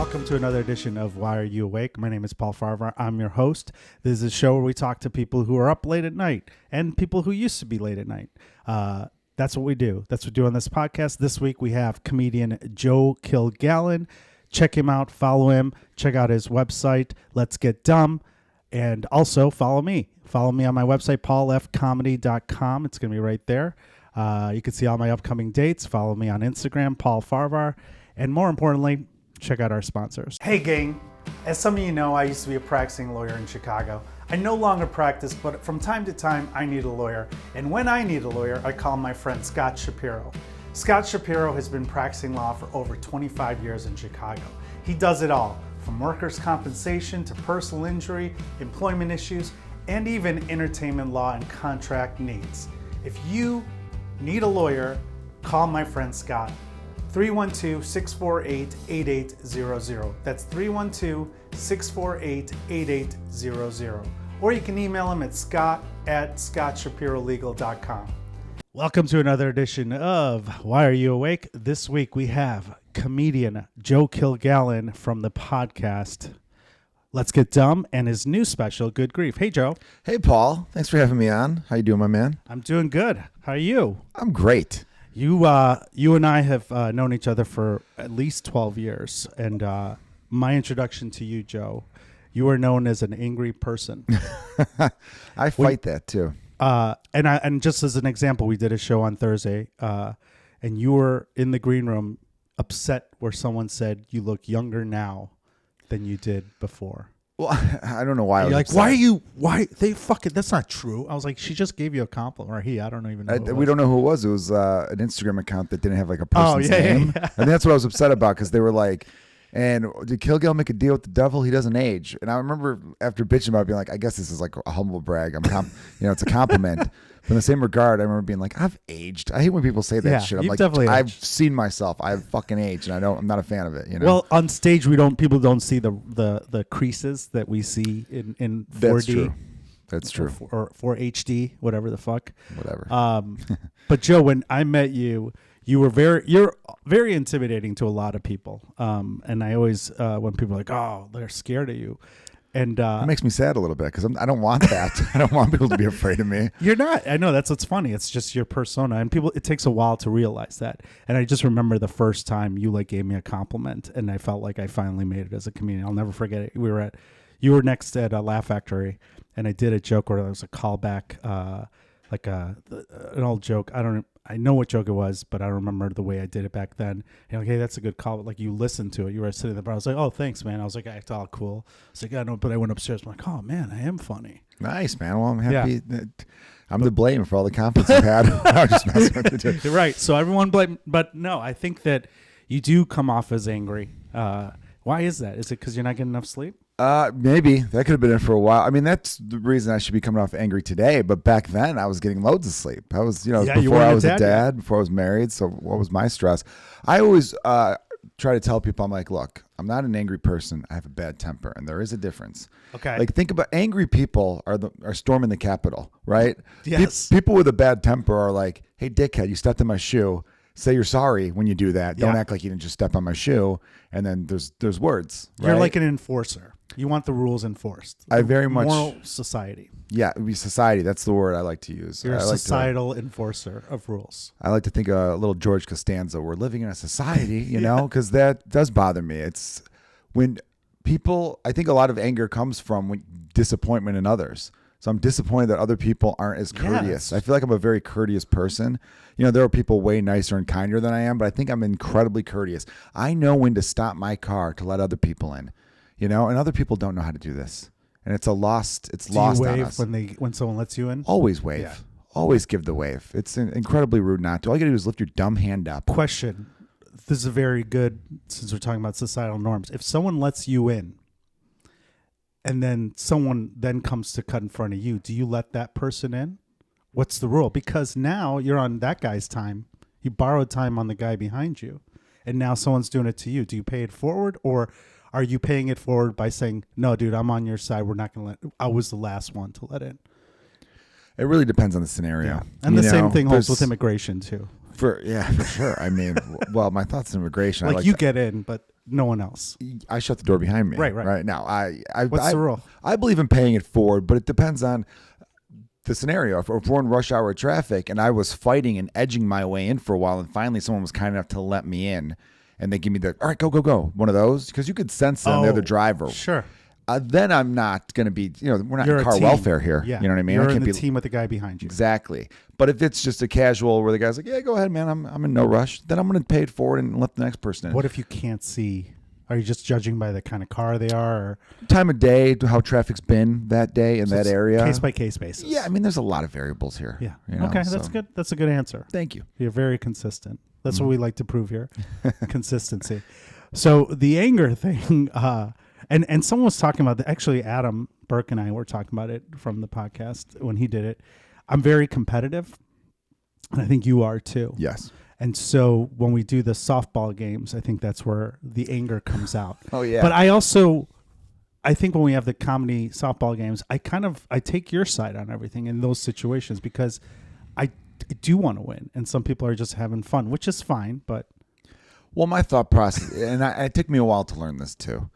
Welcome to another edition of Why Are You Awake? My name is Paul Farahvar. I'm your host. This is a show where we talk to people who are up late at night and people who used to be late at night. That's what we do. That's what we do on this podcast. This week we have comedian Joe Kilgallon. Check him out. Follow him. Check out his website, Let's Get Dumb. And also follow me. Follow me on my website, paulfcomedy.com. It's going to be right there. You can see all my upcoming dates. Follow me on Instagram, Paul Farahvar. And more importantly, check out our sponsors. Hey gang, as some of you know, I used to be a practicing lawyer in Chicago. I no longer practice, but from time to time, I need a lawyer. And when I need a lawyer, I call my friend Scott Shapiro. Scott Shapiro has been practicing law for over 25 years in Chicago. He does it all, from workers' compensation to personal injury, employment issues, and even entertainment law and contract needs. If you need a lawyer, call my friend Scott. 312-648-8800. That's 312-648-8800. Or you can email him at scott@scottshapirolegal.com. Welcome to another edition of Why Are You Awake? This week we have comedian Joe Kilgallon from the podcast Let's Get Dumb and his new special, Good Grief. Hey, Joe. Hey, Paul. Thanks for having me on. How you doing, my man? I'm doing good. How are you? I'm great. You and I have known each other for at least 12 years, and my introduction to you, Joe, you are known as an angry person. I fight that too. And just as an example, we did a show on Thursday, and you were in the green room upset where someone said you look younger now than you did before. Well, I don't know why. You're like, why they fucking, that's not true. I was like, she just gave you a compliment, or he, I don't even know. We don't know who it was. It was an Instagram account that didn't have like a person's name. Yeah. And that's what I was upset about, because they were like, and did Kilgallon make a deal with the devil? He doesn't age. And I remember after bitching about it, being like, I guess this is like a humble brag. It's a compliment. But in the same regard, I remember being like, I've aged. I hate when people say that shit. I'm like, I've seen myself. I've fucking aged, and I'm not a fan of it. You know. Well, on stage, people don't see the creases that we see in 4D. That's true. Or 4HD, whatever the fuck. Whatever. But Joe, when I met you, you're very intimidating to a lot of people. And I always, when people are like, oh, they're scared of you. And it makes me sad a little bit, because I don't want that. I don't want people to be afraid of me. You're not. I know, that's what's funny. It's just your persona, and it takes a while to realize that. And I just remember the first time you gave me a compliment, and I felt like I finally made it as a comedian. I'll never forget it. You were next at a Laugh Factory, and I did a joke where there was a callback, an old joke. I know what joke it was, but I don't remember the way I did it back then. You're like, hey, that's a good call. Like, you listened to it. You were sitting there. I was like, oh, thanks, man. I was like, I act all cool. I was like, yeah, no, but I went upstairs. I'm like, oh, man, I am funny. Nice, man. Well, I'm happy. Yeah. I'm to blame for all the confidence I've had. I was just messing with you. You're right. So everyone blame. But no, I think that you do come off as angry. Why is that? Is it because you're not getting enough sleep? Maybe. That could have been it for a while. I mean, that's the reason I should be coming off angry today. But back then, I was getting loads of sleep. I was, before I was a dad, before I was married. So what was my stress? I always try to tell people, I'm like, look, I'm not an angry person. I have a bad temper, and there is a difference. Okay. Like, think about angry people are storming the Capitol, right? Yes. People with a bad temper are like, hey, dickhead, you stepped in my shoe. Say you're sorry when you do that. Don't act like you didn't just step on my shoe. And then there's words. Right? You're like an enforcer. You want the rules enforced. I very much moral society. Yeah, it would be society. That's the word I like to use. You're a societal enforcer of rules. I like to think a little George Costanza. We're living in a society, you know, because that does bother me. It's when people. I think a lot of anger comes from disappointment in others. So I'm disappointed that other people aren't as courteous. I feel like I'm a very courteous person. You know, there are people way nicer and kinder than I am, but I think I'm incredibly courteous. I know when to stop my car to let other people in, and other people don't know how to do this. And it's lost do you wave on us. when someone lets you in? Always wave. Yeah. Always give the wave. It's incredibly rude not to. All you got to do is lift your dumb hand up. Question. This is a very good, since we're talking about societal norms. If someone lets you in, and then someone then comes to cut in front of you, do you let that person in? What's the rule? Because now you're on that guy's time. You borrowed time on the guy behind you, and now someone's doing it to you. Do you pay it forward, or are you paying it forward by saying, no, dude, I'm on your side. We're not going to I was the last one to let in. It really depends on the scenario. Yeah. And the same thing holds with immigration too. For sure. I mean, well, my thoughts on immigration. Like you get in, but no one else? I shut the door behind me. Right. Now, What's the rule? I believe in paying it forward, but it depends on the scenario. If we're in rush hour traffic and I was fighting and edging my way in for a while, and finally someone was kind enough to let me in, and they give me the, all right, go, one of those, because you could sense on the other driver. Sure. Then I'm not going to be, we're not You're in a car team. welfare here. Yeah. You know what I mean? You're I in can't the be team with the guy behind you. Exactly. But if it's just a casual where the guy's like, yeah, go ahead, man, I'm in no rush, then I'm going to pay it forward and let the next person in. What if you can't see? Are you just judging by the kind of car they are? Or? Time of day, how traffic's been that day in that area. Case by case basis. Yeah, I mean, there's a lot of variables here. Yeah. Okay, that's good. That's a good answer. Thank you. You're very consistent. That's what we like to prove here. Consistency. So the anger thing, and someone was talking about actually Adam Burke and I were talking about it from the podcast when he did it. I'm very competitive, and I think you are too. Yes. And so when we do the softball games, I think that's where the anger comes out. Oh, yeah. But I think when we have the comedy softball games, I take your side on everything in those situations because I do want to win. And some people are just having fun, which is fine. But well, my thought process, and it took me a while to learn this too.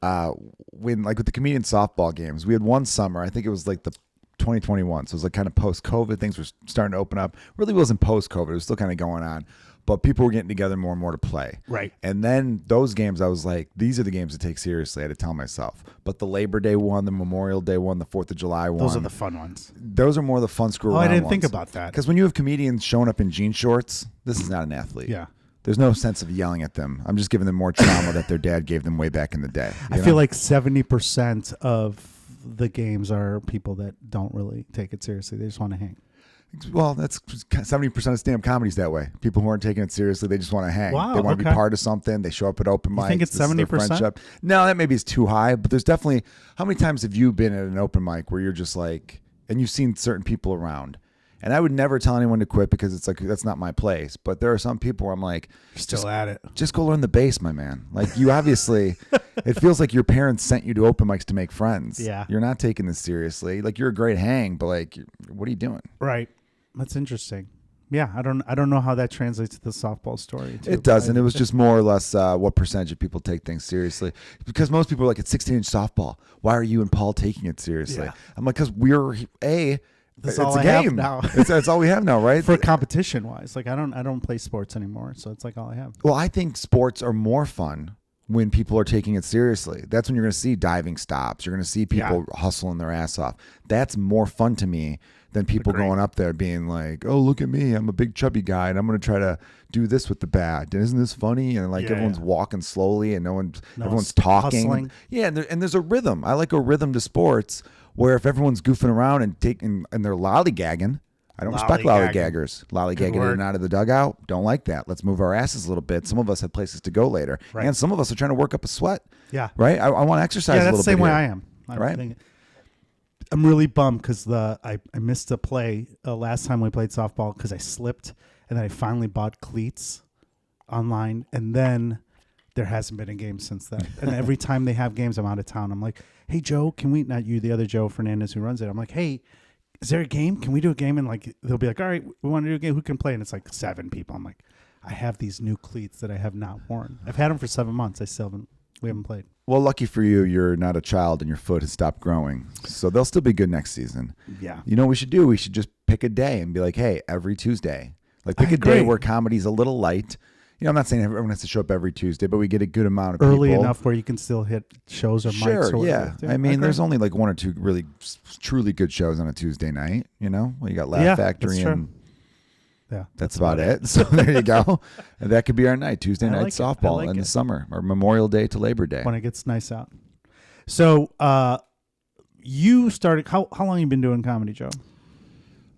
When with the comedian softball games, we had one summer, I think it was like the 2021. So it was like kind of post-COVID. Things were starting to open up. Really wasn't post-COVID. It was still kind of going on. But people were getting together more and more to play. Right. And then those games, I was like, these are the games to take seriously. I had to tell myself. But the Labor Day one, the Memorial Day one, the 4th of July one. those are the fun ones. Those are more the fun screw around I didn't ones. think about that. Because when you have comedians showing up in jean shorts, this is not an athlete. Yeah. There's no sense of yelling at them. I'm just giving them more trauma that their dad gave them way back in the day. I feel like 70% of the games are people that don't really take it seriously. They just want to hang. Well, that's 70% of stand-up comedy's that way. People who aren't taking it seriously, they just want to hang. Wow, they want to be part of something. They show up at open mics. You think it's 70%? No, that maybe is too high. But there's definitely, how many times have you been at an open mic where you're just like, and you've seen certain people around? And I would never tell anyone to quit because it's like, that's not my place. But there are some people where I'm like, You're still at it. Just go learn the bass, my man. Like you obviously, it feels like your parents sent you to open mics to make friends. Yeah. You're not taking this seriously. Like you're a great hang, but like, what are you doing? Right. That's interesting. Yeah, I don't know how that translates to the softball story. Too, it doesn't. It was just more or less what percentage of people take things seriously. Because most people are like, it's 16-inch softball. Why are you and Paul taking it seriously? Yeah. I'm like, because that's it's all a I game have now. That's all we have now, right? For competition wise, like I don't play sports anymore, so it's like all I have. Well, I think sports are more fun when people are taking it seriously. That's when you're going to see diving stops. You're going to see people hustling their ass off. That's more fun to me than people going up there being like, oh, look at me. I'm a big chubby guy, and I'm going to try to do this with the bat. Isn't this funny? And like everyone's walking slowly, and everyone's talking. Hustling. Yeah, and there's a rhythm. I like a rhythm to sports where if everyone's goofing around and they're lollygagging. I don't respect lollygaggers. Lollygagging in and out of the dugout. Don't like that. Let's move our asses a little bit. Some of us have places to go later. Right. And some of us are trying to work up a sweat. Yeah. Right? I want to exercise a little bit. Yeah, that's the same way here. I am. Right? I'm really bummed because I missed a play last time we played softball because I slipped, and then I finally bought cleats online, and then there hasn't been a game since then. And every time they have games, I'm out of town. I'm like, hey, Joe, can we, not you, the other Joe Fernandez who runs it. I'm like, hey, is there a game? Can we do a game? And like, they'll be like, all right, we want to do a game. Who can play? And it's like 7 people. I'm like, I have these new cleats that I have not worn. I've had them for 7 months. We haven't played. Well, lucky for you, you're not a child and your foot has stopped growing. So they'll still be good next season. Yeah. You know what we should do? We should just pick a day and be like, hey, every Tuesday. Like pick a day where comedy's a little light. You know, I'm not saying everyone has to show up every Tuesday, but we get a good amount of early people. enough where you can still hit shows or mics. Sure, or yeah. I mean, there's only like 1 or 2 really truly good shows on a Tuesday night. You know, well, you got Laugh Factory and that's about it. So there you go. And that could be our night, Tuesday night softball in the summer or Memorial Day to Labor Day when it gets nice out. So you started. How long have you been doing comedy, Joe?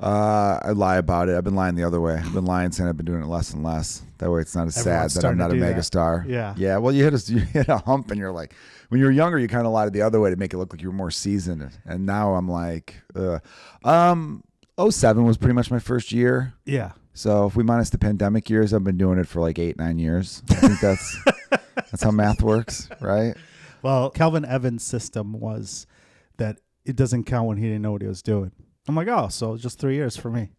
I lie about it. I've been lying the other way. I've been lying saying I've been doing it less and less. That way it's not as sad that I'm not a megastar. Yeah. Yeah. Well, you hit a hump and you're like, when you were younger, you kind of lied the other way to make it look like you were more seasoned. And now I'm like, 07 was pretty much my first year. Yeah. So if we minus the pandemic years, I've been doing it for like 8-9 years. I think that's how math works, right? Well, Calvin Evans' system was that it doesn't count when he didn't know what he was doing. I'm like, oh, so just 3 years for me.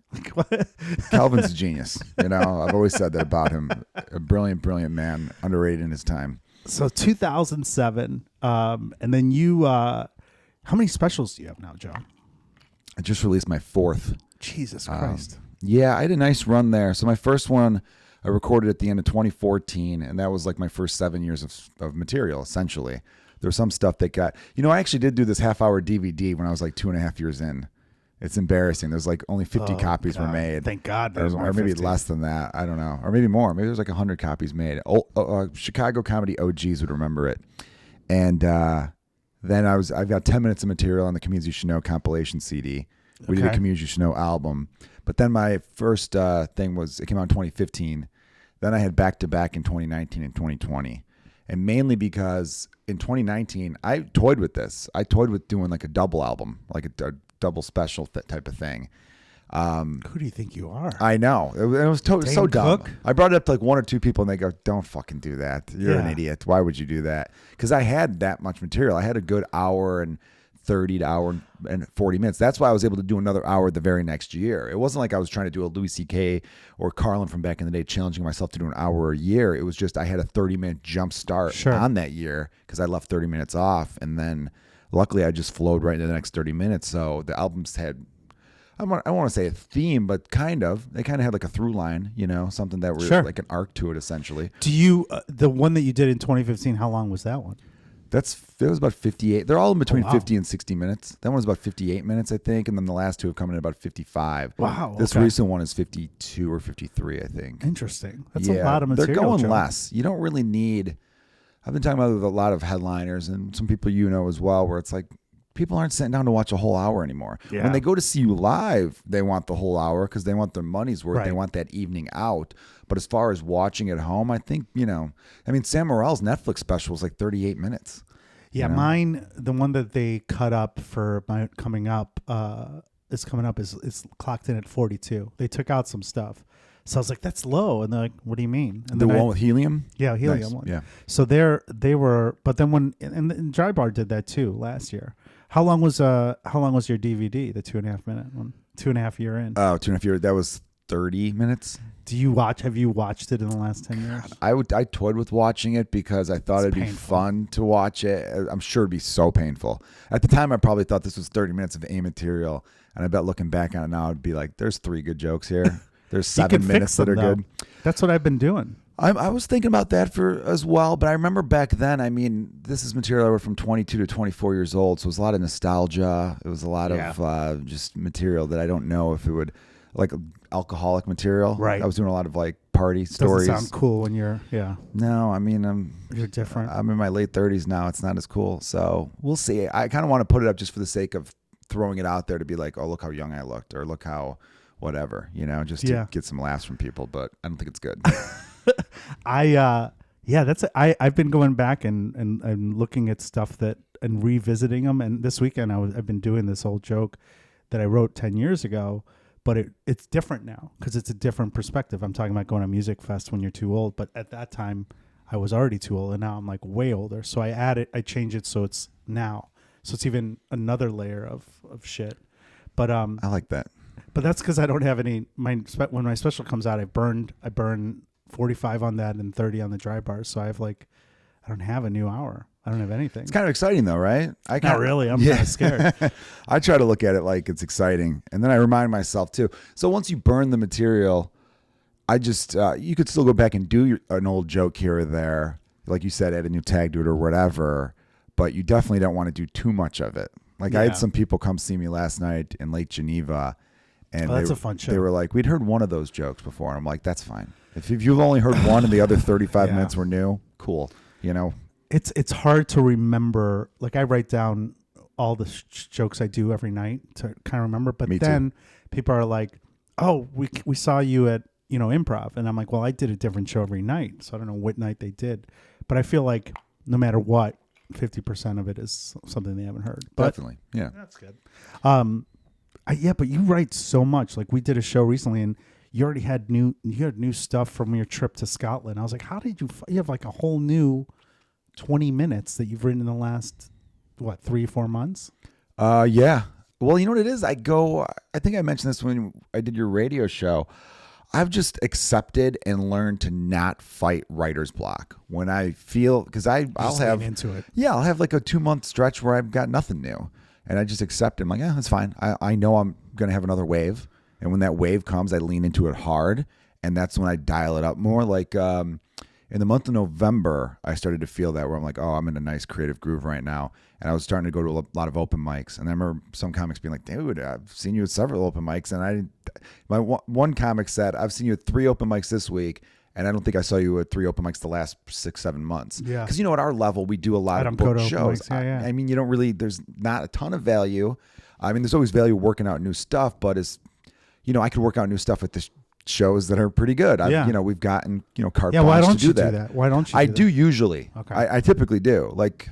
Calvin's a genius. You know, I've always said that about him. A brilliant, brilliant man, underrated in his time. So 2007, and then you. How many specials do you have now, Joe? I just released my 4th. Jesus Christ. Yeah, I had a nice run there. So my first one I recorded at the end of 2014, and that was like my first 7 years of material, essentially. There was some stuff that got... I actually did do this half-hour DVD when I was like 2.5 years in. It's embarrassing. There's like only 50 copies were made. Thank God. Or maybe 50. Less than that. I don't know. Or maybe more. Maybe there's like 100 copies made. Chicago comedy OGs would remember it. And then I've got 10 minutes of material on the Comedians You Should Know compilation CD. We did a Comedians You Should Know album. But then my first thing it came out in 2015. Then I had back-to-back in 2019 and 2020. And mainly because in 2019, I toyed with this. I toyed with doing like a double album, like a double special type of thing. Who do you think you are? I know. It was so dumb. Cook? I brought it up to like 1 or 2 people and they go, don't fucking do that. You're an idiot. Why would you do that? Because I had that much material. I had a good hour and 30 to hour and 40 minutes. That's why I was able to do another hour the very next year. It wasn't like I was trying to do a Louis C.K. or Carlin from back in the day, challenging myself to do an hour a year. It was just I had a 30-minute jump start on that year because I left 30 minutes off. And then luckily I just flowed right into the next 30 minutes. So the albums had, I don't want to say a theme, but kind of. They kind of had like a through line, something that was like an arc to it essentially. Do you, the one that you did in 2015, how long was that one? It was about 58. They're all in between 50 and 60 minutes. That one was about 58 minutes, I think, and then the last two have come in about 55. Wow. This recent one is 52 or 53, I think. Interesting. That's a lot of material. They're going less. You don't really need... I've been talking about it with a lot of headliners and some people as well, where it's like people aren't sitting down to watch a whole hour anymore. Yeah. When they go to see you live, they want the whole hour because they want their money's worth. Right. They want that evening out. But as far as watching at home, I think, Sam Morril's Netflix special was like 38 minutes. Yeah, mine, the one that they cut up for my coming up is clocked in at 42. They took out some stuff. So I was like, that's low. And they're like, what do you mean? And the one with helium? Yeah, helium nice. one. Yeah. So they were, but then and Dry Bar did that too last year. How long was your DVD, the 2.5 minute one? 2.5 year in? Oh, 2.5 year. That was 30 minutes. Have you watched it in the last 10 years? I toyed with watching it because I thought it'd be fun to watch it. I'm sure it'd be so painful. At the time, I probably thought this was 30 minutes of A material. And I bet looking back on it now, it'd be like, there's 3 good jokes here. There's 7 minutes that are good. That's what I've been doing. I was thinking about that as well, but I remember back then, this is material I wrote from 22 to 24 years old, so it was a lot of nostalgia. It was a lot of just material that I don't know if it would, like alcoholic material. Right. I was doing a lot of like party stories. Doesn't sound cool when you're, No, you're different. I'm in my late 30s now. It's not as cool, so we'll see. I kind of want to put it up just for the sake of throwing it out there to be like, oh, look how young I looked, or look how whatever, just to get some laughs from people, but I don't think it's good. I've been going back and looking at stuff and revisiting them. And this weekend I've been doing this old joke that I wrote 10 years ago, but it's different now because it's a different perspective. I'm talking about going to Music Fest when you're too old, but at that time I was already too old, and now I'm like way older. So I change it so it's now. So it's even another layer of shit. But I like that. But that's because I don't have any. When my special comes out, I burn 45 on that and 30 on the Dry Bars. So I don't have a new hour. I don't have anything. It's kind of exciting though, right? Not really. I'm kind of scared. I try to look at it like it's exciting, and then I remind myself too. So once you burn the material, I just you could still go back and do an old joke here or there, like you said, add a new tag to it or whatever. But you definitely don't want to do too much of it. Like I had some people come see me last night in Lake Geneva. And that's a fun show. They were like, we'd heard one of those jokes before. And I'm like, that's fine. If you've only heard one and the other 35 minutes were new, cool. It's hard to remember. Like I write down all the jokes I do every night to kind of remember. But then people are like, oh, we saw you at, improv. And I'm like, well, I did a different show every night. So I don't know what night they did. But I feel like no matter what, 50% of it is something they haven't heard. But definitely. Yeah. That's good. But you write so much. Like we did a show recently, and you already had new stuff from your trip to Scotland. I was like, how did you have like a whole new 20 minutes that you've written in the last 3-4 months? Yeah. Well, you know what it is? I think I mentioned this when I did your radio show. I've just accepted and learned to not fight writer's block when I feel, because I'll have into it. Yeah, I'll have like a 2-month stretch where I've got nothing new, and I just accept it. I'm like, yeah, that's fine. I know I'm gonna have another wave, and when that wave comes, I lean into it hard, and that's when I dial it up more. Like in the month of November, I started to feel that where I'm like, oh, I'm in a nice creative groove right now. And I was starting to go to a lot of open mics. And I remember some comics being like, dude, I've seen you at several open mics. And one comic said, I've seen you at 3 open mics this week. And I don't think I saw you at 3 open mics the last 6-7 months. Yeah. Because, at our level, we do a lot of book shows. Yeah. I mean, you don't really, there's not a ton of value. I mean, there's always value working out new stuff, but I could work out new stuff at the shows that are pretty good. We've gotten, carte blanche to do that. Why don't you I do usually. Okay. I typically do. Like,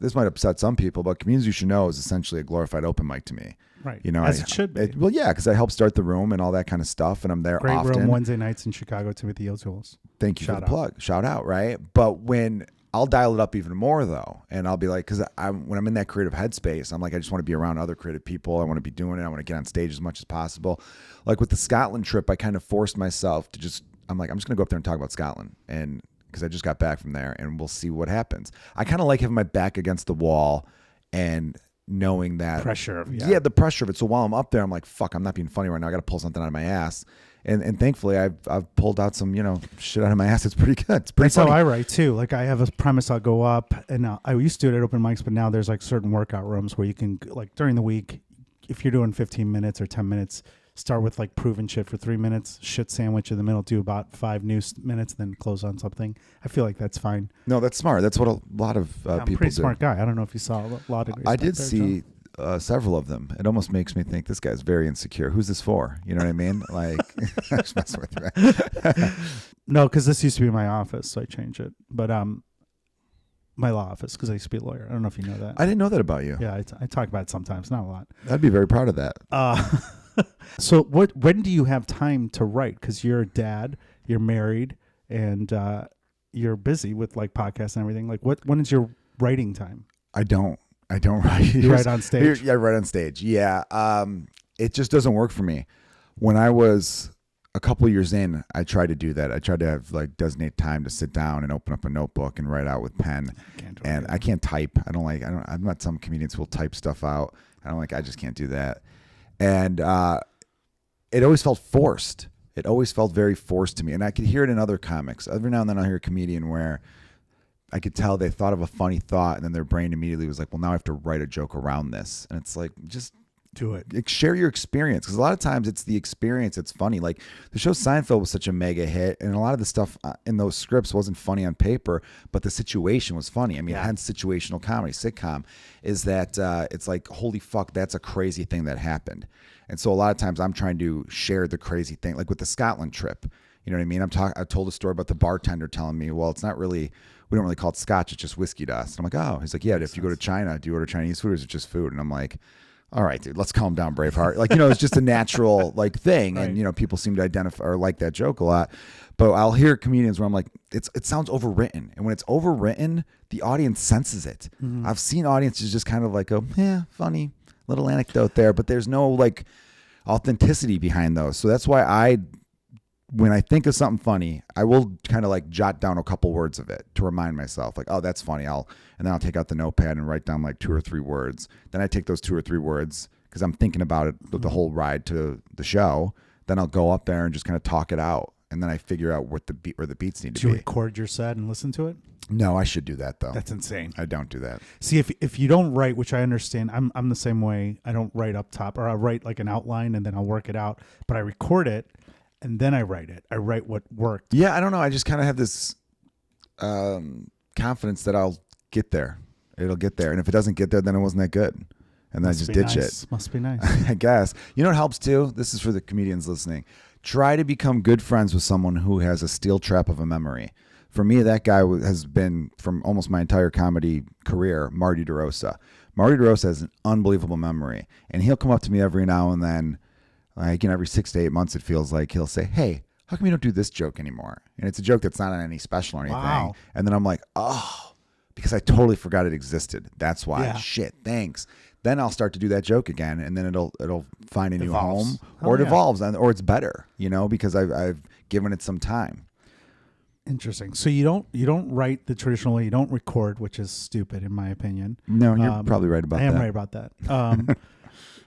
this might upset some people, but Comedians You Should Know is essentially a glorified open mic to me. Right. As it should be. Well, yeah, because I help start the room and all that kind of stuff, and I'm there Great often. room Wednesday nights in Chicago, Timothy O'Toole's. Thank you for the plug. Shout out, right? But when I'll dial it up even more, though, and I'll be like, because when I'm in that creative headspace, I'm like, I just want to be around other creative people. I want to be doing it. I want to get on stage as much as possible. Like with the Scotland trip, I kind of forced myself to I'm like, I'm just going to go up there and talk about Scotland. And because I just got back from there, and we'll see what happens. I kind of like having my back against the wall and knowing that pressure. Yeah, the pressure of it. So while I'm up there, I'm like, fuck, I'm not being funny right now. I got to pull something out of my ass. And thankfully, I've pulled out some shit out of my ass. It's pretty good. It's pretty funny. How I write too. Like I have a premise. I'll go up, and I used to do it at open mics, but now there's like certain workout rooms where you can, like during the week, if you're doing 15 minutes or 10 minutes, start with like proven shit for 3 minutes, shit sandwich in the middle, do about 5 new minutes, then close on something. I feel like that's fine. No, that's smart. That's what a lot of people do. I'm a pretty smart guy. I don't know if you saw a lot of. I did see several of them. It almost makes me think this guy's very insecure. Who's this for? You know what I mean? Like, I'm just messing with you. No, because this used to be my office, so I changed it. But my law office, because I used to be a lawyer. I don't know if you know that. I didn't know that about you. Yeah, I talk about it sometimes, not a lot. I'd be very proud of that. So when do you have time to write? Because you're a dad, you're married, and you're busy with like podcasts and everything. Like when is your writing time? I don't write. You write on stage? Yeah, I write on stage. Yeah. It just doesn't work for me. When I was a couple of years in, I tried to do that. I tried to have like designate time to sit down and open up a notebook and write out with pen. I can't type. I'm not some comedians who will type stuff out. I just can't do that. And it always felt forced. It always felt very forced to me. And I could hear it in other comics. Every now and then I'll hear a comedian where I could tell they thought of a funny thought and then their brain immediately was like, well, now I have to write a joke around this. And it's like, just do it. Share your experience. Because a lot of times it's the experience that's funny. Like the show Seinfeld was such a mega hit. And a lot of the stuff in those scripts wasn't funny on paper, but the situation was funny. I mean, hence situational comedy, sitcom, is that it's like, holy fuck, that's a crazy thing that happened. And so a lot of times I'm trying to share the crazy thing, like with the Scotland trip. You know what I mean? I told a story about the bartender telling me, well, it's not really, we don't really call it scotch, it's just whiskey to us. And I'm like, oh, he's like, yeah, if you go to China, do you order Chinese food or is it just food? And I'm like, all right, dude, let's calm down, Braveheart. Like, it's just a natural like thing. Right. And, people seem to identify or like that joke a lot. But I'll hear comedians where I'm like, it sounds overwritten. And when it's overwritten, the audience senses it. Mm-hmm. I've seen audiences just kind of like, oh, yeah, funny little anecdote there. But there's no like authenticity behind those. So that's why when I think of something funny, I will kind of like jot down a couple words of it to remind myself like, oh, that's funny. And then I'll take out the notepad and write down like 2 or 3 words. Then I take those 2 or 3 words because I'm thinking about it the whole ride to the show. Then I'll go up there and just kind of talk it out. And then I figure out where the beats need to be. Do you record your set and listen to it? No, I should do that though. That's insane. I don't do that. See, if you don't write, which I understand, I'm the same way. I don't write up top, or I write like an outline and then I'll work it out. But I record it and then I write it. I write what worked. Yeah, I don't know. I just kind of have this confidence that I'll get there. It'll get there, and if it doesn't get there, then it wasn't that good, and then I just ditch it. Must be nice. I guess. You know what helps too? This is for the comedians listening. Try to become good friends with someone who has a steel trap of a memory. For me, that guy has been, from almost my entire comedy career, Marty DeRosa. Marty DeRosa has an unbelievable memory, and he'll come up to me every now and then, like every 6 to 8 months, it feels like he'll say, hey, how come you don't do this joke anymore? And it's a joke that's not on any special or anything. Wow. And then I'm like, oh, because I totally forgot it existed. That's why. Yeah. Shit, thanks. then I'll start to do that joke again, and then it'll find a new home, Oh, or it yeah. evolves, or it's better, because I've given it some time. Interesting. So you don't write the traditional way. You don't record, which is stupid in my opinion. No, you're probably right about that. I am right about that.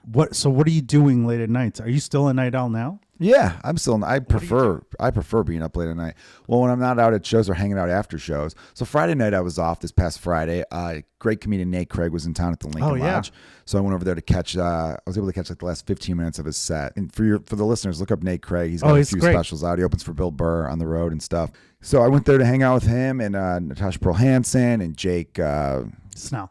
What are you doing late at nights? Are you still a night owl now? Yeah, I'm still. I prefer being up late at night. Well, when I'm not out at shows or hanging out after shows. So Friday night I was off this past Friday. Great comedian Nate Craig was in town at the Lincoln Lodge, so I went over there to catch. I was able to catch like the last 15 minutes of his set. And for the listeners, look up Nate Craig. He's got a few specials out. He opens for Bill Burr on the road and stuff. So I went there to hang out with him and Natasha Pearl Hansen and Jake Snell.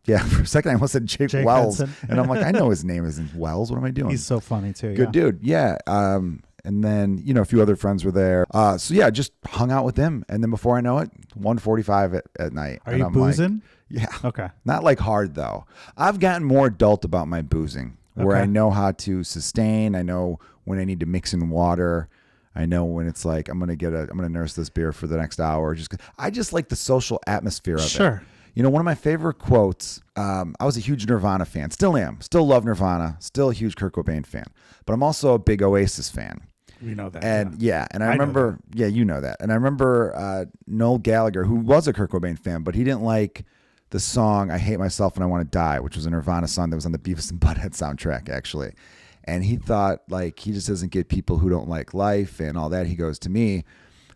Yeah, for a second I almost said Jake Wells. Henson. And I'm like, I know his name isn't Wells. What am I doing? He's so funny too. Good dude. Yeah. And then, a few other friends were there. So yeah, just hung out with them. And then before I know it, 1:45 at night. Are you boozing? Yeah. Okay. Not like hard though. I've gotten more adult about my boozing, where I know how to sustain. I know when I need to mix in water. I know when it's like I'm gonna nurse this beer for the next hour. I just like the social atmosphere of it. Sure. One of my favorite quotes. I was a huge Nirvana fan. Still am. Still love Nirvana. Still a huge Kurt Cobain fan. But I'm also a big Oasis fan. We know that. And and I remember, you know that. And I remember Noel Gallagher, who was a Kurt Cobain fan, but he didn't like the song "I Hate Myself and I Want to Die," which was a Nirvana song that was on the Beavis and Butthead soundtrack, actually. And he thought, like, he just doesn't get people who don't like life and all that. He goes, to me,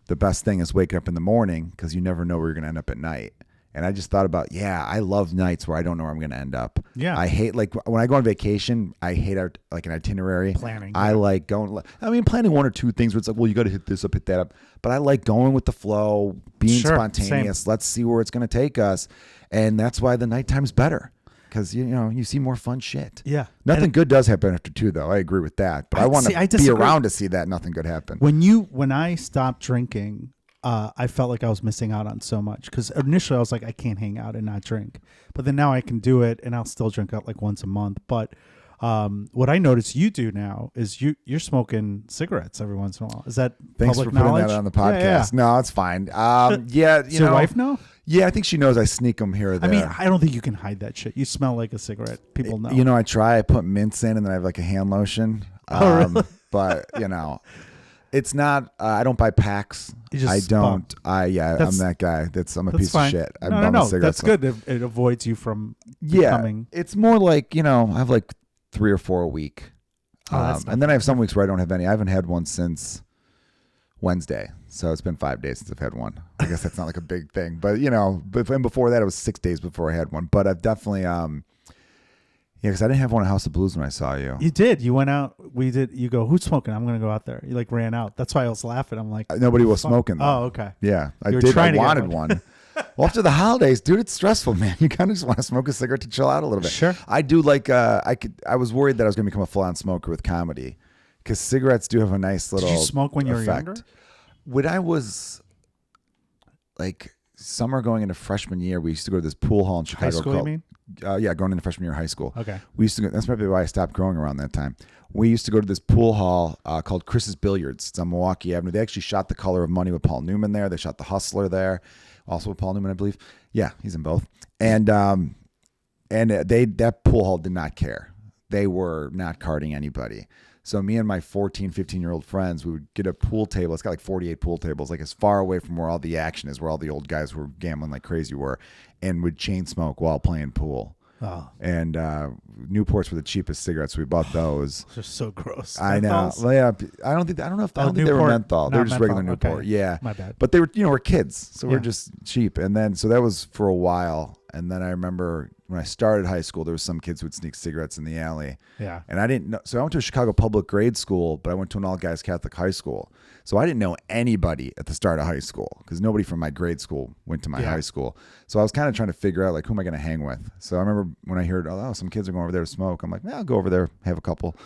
the best thing is waking up in the morning because you never know where you're going to end up at night. And I just thought about, I love nights where I don't know where I'm going to end up. Yeah. I hate, like, when I go on vacation, I hate an itinerary. Planning. I like going, planning one or two things where it's like, well, you got to hit this up, hit that up. But I like going with the flow, being spontaneous. Same. Let's see where it's going to take us. And that's why the nighttime's better. Because, you see more fun shit. Yeah. Nothing good does happen after 2, though. I agree with that. But I want to be around to see that nothing good happen. When I stopped drinking, I felt like I was missing out on so much. Because initially I was like, I can't hang out and not drink. But then now I can do it, and I'll still drink out like once a month. But what I notice you do now is you're smoking cigarettes every once in a while. Is that Thanks public for putting knowledge? that on the podcast. Yeah. No, it's fine. Does your wife know? Yeah, I think she knows I sneak them here or there. I mean, I don't think you can hide that shit. You smell like a cigarette. People know. I try. I put mints in, and then I have like a hand lotion. Really? But it's not. I don't buy packs. I don't. I'm that guy. I'm a piece of shit. No. That's good. It avoids you from becoming. It's more like I have like 3 or 4 a week, and then I have some weeks where I don't have any. I haven't had one since Wednesday, so it's been 5 days since I've had one. I guess that's not like a big thing, but and before that it was 6 days before I had one. But I've definitely because I didn't have one at House of Blues when I saw you. You did. You went out. We did. You go, who's smoking? I'm gonna go out there. You like ran out. That's why I was laughing. I'm like, nobody was smoking though. Oh, okay. Yeah, I did. I wanted one. Well, after the holidays, dude, it's stressful, man. You kind of just want to smoke a cigarette to chill out a little bit. Sure. I do like. I was worried that I was gonna become a full-on smoker with comedy, because cigarettes do have a nice little. Did you smoke when you were effect. younger? When I was like summer going into freshman year, we used to go to this pool hall in Chicago. High school, you mean? Going into freshman year of high school. Okay. We used to go, that's probably why I stopped growing around that time. We used to go to this pool hall called Chris's Billiards. It's on Milwaukee Avenue. They actually shot The Color of Money with Paul Newman there. They shot The Hustler there, also with Paul Newman, I believe. Yeah, he's in both. And that pool hall did not care. They were not carding anybody. So me and my 14, 15-year-old friends, we would get a pool table. It's got like 48 pool tables, like as far away from where all the action is, where all the old guys who were gambling like crazy were, and would chain smoke while playing pool. Oh. And Newports were the cheapest cigarettes. So we bought those. Those are so gross. I know. Well, yeah, I don't think they were menthol. They were just regular Newport. Okay. Yeah. My bad. But they were, we're kids, so we're just cheap. And then so that was for a while. And then I remember when I started high school, there was some kids who would sneak cigarettes in the alley. Yeah. And I didn't know. So I went to a Chicago public grade school, but I went to an all-guys Catholic high school. So I didn't know anybody at the start of high school because nobody from my grade school went to my high school. So I was kind of trying to figure out, like, who am I going to hang with? So I remember when I heard, oh, some kids are going over there to smoke. I'm like, I'll go over there, have a couple.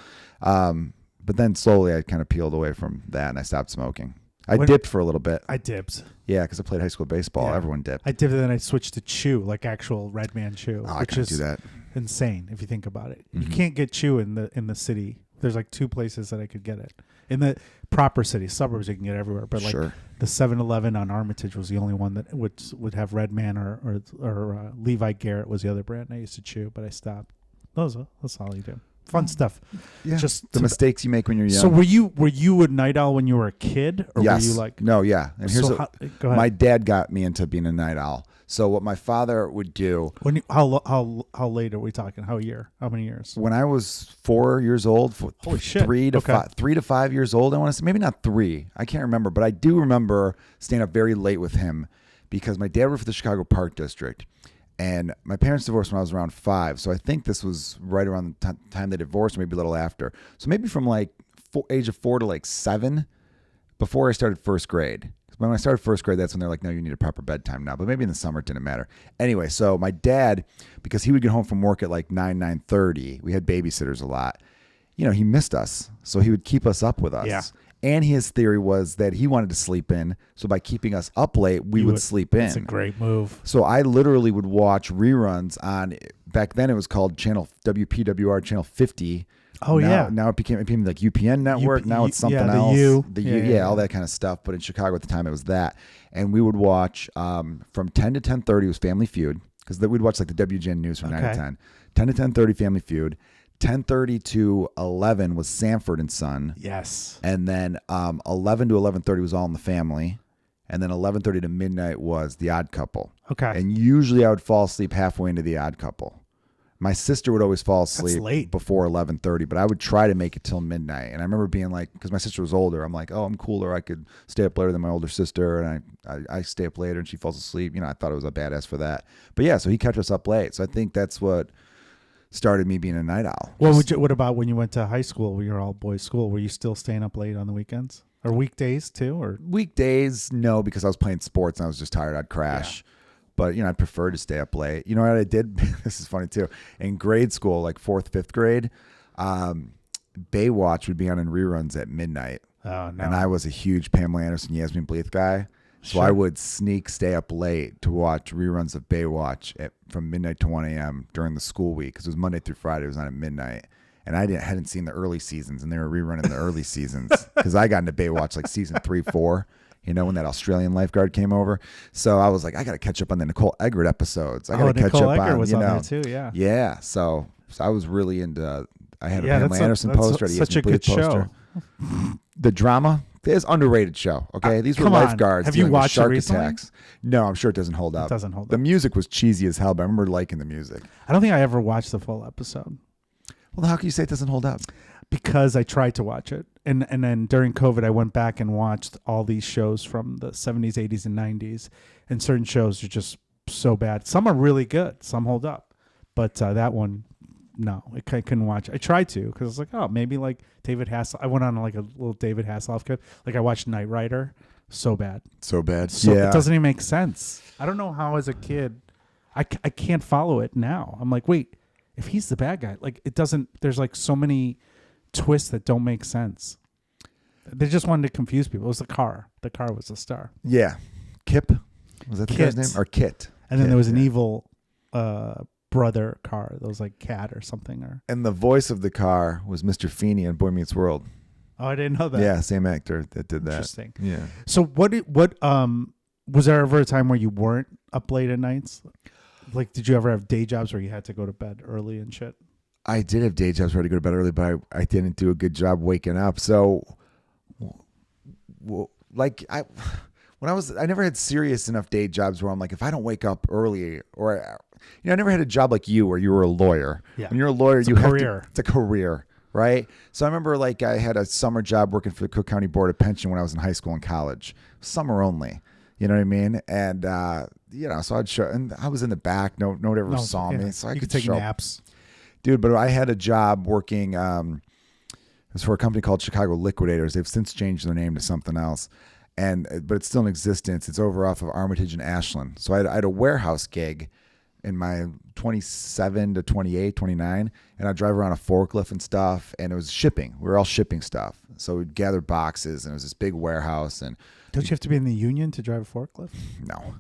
But then slowly I kind of peeled away from that and I stopped smoking. I dipped for a little bit. I dipped. Yeah, because I played high school baseball. Yeah. Everyone dipped. I dipped and then I switched to chew, like actual Red Man chew. Oh, I couldn't do that. Insane if you think about it. Mm-hmm. You can't get chew in the city. There's like 2 places that I could get it. In the proper city, suburbs you can get everywhere. But like the 7-Eleven on Armitage was the only one that would have Red Man or Levi Garrett was the other brand I used to chew, but I stopped. That's all you do. Fun stuff. Yeah. Just the mistakes you make when you're young. So were you a night owl when you were a kid, or Yes. were you like? No, yeah. And here's So go ahead. my dad got me into being a night owl. So what my father would do How late are we talking? How many years? when I was 4 years old, Holy shit. 3 to 5 years old, I want to say, maybe not 3. I can't remember, but I do remember staying up very late with him because my dad worked for the Chicago Park District. And my parents divorced when I was around 5. So I think this was right around the time they divorced, maybe a little after. So maybe from like age of 4 to like 7 before I started first grade. When I started first grade, that's when they're like, no, you need a proper bedtime now. But maybe in the summer, it didn't matter. Anyway, so my dad, because he would get home from work at like 9:30, we had babysitters a lot. He missed us. So he would keep us up with us. Yeah. And his theory was that he wanted to sleep in. So by keeping us up late, we would sleep in. That's a great move. So I literally would watch reruns on, back then it was called channel WPWR channel 50. Oh, yeah. Now it became like UPN network. Now it's something else. All that kind of stuff. But in Chicago at the time, it was that. And we would watch from 10 to 10:30 was Family Feud, because we'd watch like the WGN News from 9 to 10. 10 to 10:30 Family Feud. 10:30 to 11 was Sanford and Son. Yes. And then 11 to 11:30 was All in the Family. And then 11:30 to midnight was The Odd Couple. Okay. And usually I would fall asleep halfway into The Odd Couple. My sister would always fall asleep late. before 11:30, but I would try to make it till midnight. And I remember being like, because my sister was older, I'm like, oh, I'm cooler. I could stay up later than my older sister, and I stay up later, and she falls asleep. I thought I was a badass for that. But yeah, so he kept us up late. So I think that's what started me being a night owl. What about when you went to high school? Where you're all boys school? Were you still staying up late on the weekends or weekdays too? Or weekdays? No, because I was playing sports and I was just tired. I'd crash. Yeah. But, I prefer to stay up late. You know what I did? This is funny, too. In grade school, like 4th, 5th grade, Baywatch would be on in reruns at midnight. Oh, no. And I was a huge Pamela Anderson, Yasmin Bleeth guy. So I would stay up late to watch reruns of Baywatch from midnight to 1 a.m. during the school week, because it was Monday through Friday. It was on at midnight. And I hadn't seen the early seasons, and they were rerunning the early seasons, because I got into Baywatch like season 3, 4. When that Australian lifeguard came over. So I was like, I got to catch up on the Nicole Eggert episodes. I got to catch up on, Eggert was on there too, yeah. Yeah. So I was really into, I had a Pamela Anderson poster. Such a good show. The drama is underrated show. Okay. These were lifeguards. Have you watched shark it recently? attacks. No, I'm sure it doesn't hold up. It doesn't hold up. The music was cheesy as hell, but I remember liking the music. I don't think I ever watched the full episode. Well, how can you say it doesn't hold up? Because I tried to watch it. And then during COVID, I went back and watched all these shows from the 70s, 80s, and 90s. And certain shows are just so bad. Some are really good. Some hold up. But that one, no, I couldn't watch it. I tried to, because I was like, oh, maybe like David Hasselhoff. I went on like a little David Hasselhoff kick. Like I watched Knight Rider. So bad. So bad. It doesn't even make sense. I don't know how as a kid, I can't follow it now. I'm like, wait, if he's the bad guy, like it doesn't, there's like so many twists that don't make sense. They just wanted to confuse people. It was the car. The car was the star. Yeah. Kip? Was that the guy's name? Or Kit? And then there was an evil brother car. That was like Cat or something. And the voice of the car was Mr. Feeney in Boy Meets World. Oh, I didn't know that. Yeah, same actor that did that. Interesting. Yeah. So what was there ever a time where you weren't up late at nights? Like, did you ever have day jobs where you had to go to bed early and shit? I did have day jobs where I had to go to bed early, but I didn't do a good job waking up. So, like, I never had serious enough day jobs where I'm like, if I don't wake up early, or, I never had a job like you where you were a lawyer. Yeah. When you're a lawyer, it's a career, right? So I remember like I had a summer job working for the Cook County Board of Pension when I was in high school and college. Summer only. You know what I mean? And, so I'd show, and I was in the back. No one ever saw me. So I could take naps. Dude, but I had a job working, it was for a company called Chicago Liquidators. They've since changed their name to something else. But it's still in existence. It's over off of Armitage and Ashland. So I had a warehouse gig in my 27 to 28, 29, and I'd drive around a forklift and stuff, and it was shipping. We were all shipping stuff. So we'd gather boxes, and it was this big warehouse. And don't you have to be in the union to drive a forklift? No,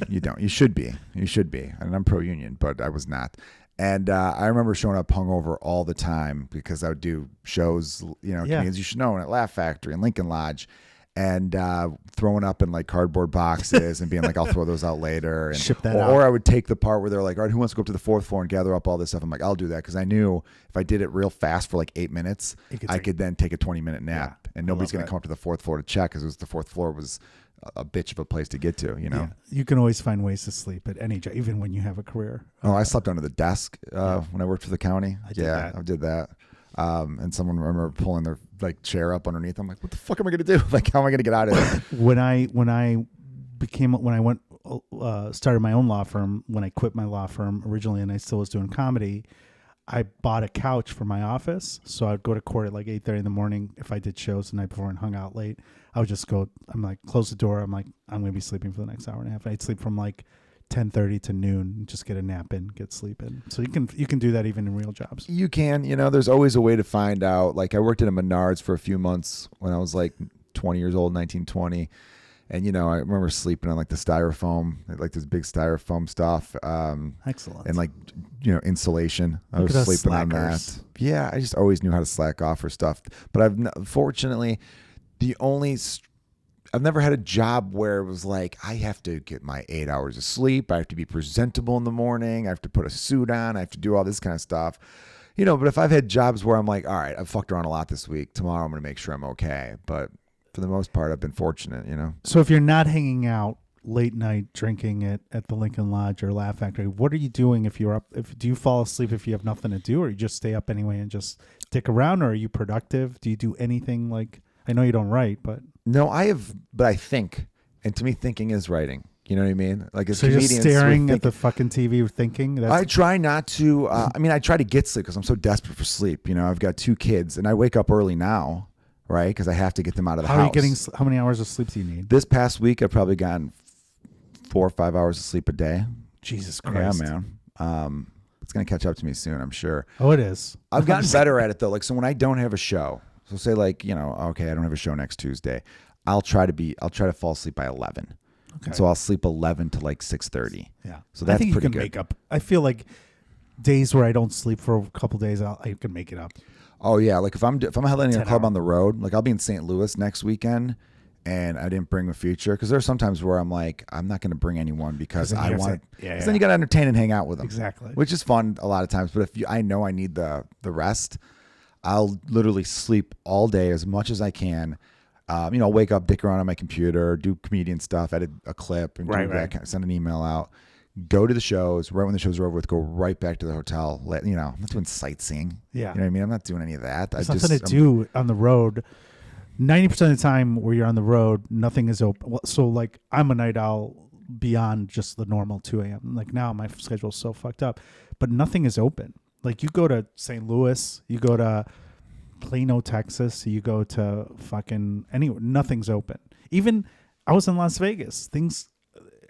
you don't. You should be. And I'm pro-union, but I was not. And I remember showing up hungover all the time because I would do shows, comedians you should know, at Laugh Factory and Lincoln Lodge. and throwing up in like cardboard boxes and being like, I'll throw those out later. And, Ship that or, out. or I would take the part where they're like, all right, who wants to go up to the 4th floor and gather up all this stuff? I'm like, I'll do that, because I knew if I did it real fast for like 8 minutes, I could then take a 20-minute nap, and nobody's going to come up to the 4th floor to check, because the 4th floor was a bitch of a place to get to, you know? Yeah. You can always find ways to sleep at any job, even when you have a career. Oh, I slept under the desk when I worked for the county. I did that. And someone remember pulling their like chair up underneath. I'm like, what the fuck am I gonna do? Like, how am I gonna get out of there? When I started my own law firm, when I quit my law firm originally, and I still was doing comedy, I bought a couch for my office. So I'd go to court at like 8:30 in the morning. If I did shows the night before and hung out late, I would just go. I'm like, close the door. I'm like, I'm gonna be sleeping for the next hour and a half. I'd sleep from like 10:30 to noon, and just get a nap in, get sleep in. So you can do that even in real jobs. You can, there's always a way to find out. Like, I worked at a Menards for a few months when I was like 20 years old, 1920. And, I remember sleeping on like the styrofoam, like this big styrofoam stuff. Excellent. And like, insulation. I Look was at us sleeping on slackers. that. Yeah. I just always knew how to slack off for stuff. But fortunately, I've never had a job where it was like, I have to get my 8 hours of sleep. I have to be presentable in the morning. I have to put a suit on. I have to do all this kind of stuff. But if I've had jobs where I'm like, all right, I've fucked around a lot this week. Tomorrow I'm going to make sure I'm okay. But for the most part, I've been fortunate, So if you're not hanging out late night drinking at the Lincoln Lodge or Laugh Factory, what are you doing if you're up? Do you fall asleep if you have nothing to do, or you just stay up anyway and just dick around, or are you productive? Do you do anything like, I know you don't write, but... No, but I think, and to me, thinking is writing. You know what I mean? Like, as so you're comedians, just staring at the fucking TV thinking? I try not to. I try to get sleep because I'm so desperate for sleep. I've got 2 kids, and I wake up early now, right? Because I have to get them out of the house. How are you getting? How many hours of sleep do you need? This past week, I've probably gotten 4 or 5 hours of sleep a day. Jesus Christ. Yeah, man. It's gonna catch up to me soon, I'm sure. Oh, it is. I've gotten better at it though. Like, so when I don't have a show. So say like, okay, I don't have a show next Tuesday. I'll try to fall asleep by 11. Okay. So I'll sleep 11 to like 6:30. Yeah. So that's I think pretty you can good. make up. I feel like days where I don't sleep for a couple days, I can make it up. Oh yeah. Like if I'm headlining a club on the road, like I'll be in St. Louis next weekend, and I didn't bring a feature, because there's sometimes where I'm like, I'm not going to bring anyone because I want to. Because then you got to entertain and hang out with them. Exactly. Which is fun a lot of times. But if I know I need the rest, I'll literally sleep all day as much as I can. I'll wake up, dick around on my computer, do comedian stuff, edit a clip, and send an email out. Go to the shows. Right when the shows are over with, go right back to the hotel. I'm not doing sightseeing. Yeah. You know what I mean? I'm not doing any of that. There's nothing to do on the road. 90% of the time where you're on the road, nothing is open. So like, I'm a night owl beyond just the normal 2 a.m. Like now my schedule's so fucked up, but nothing is open. Like you go to St. Louis, you go to Plano, Texas, you go to fucking anywhere, nothing's open. Even I was in Las Vegas. Things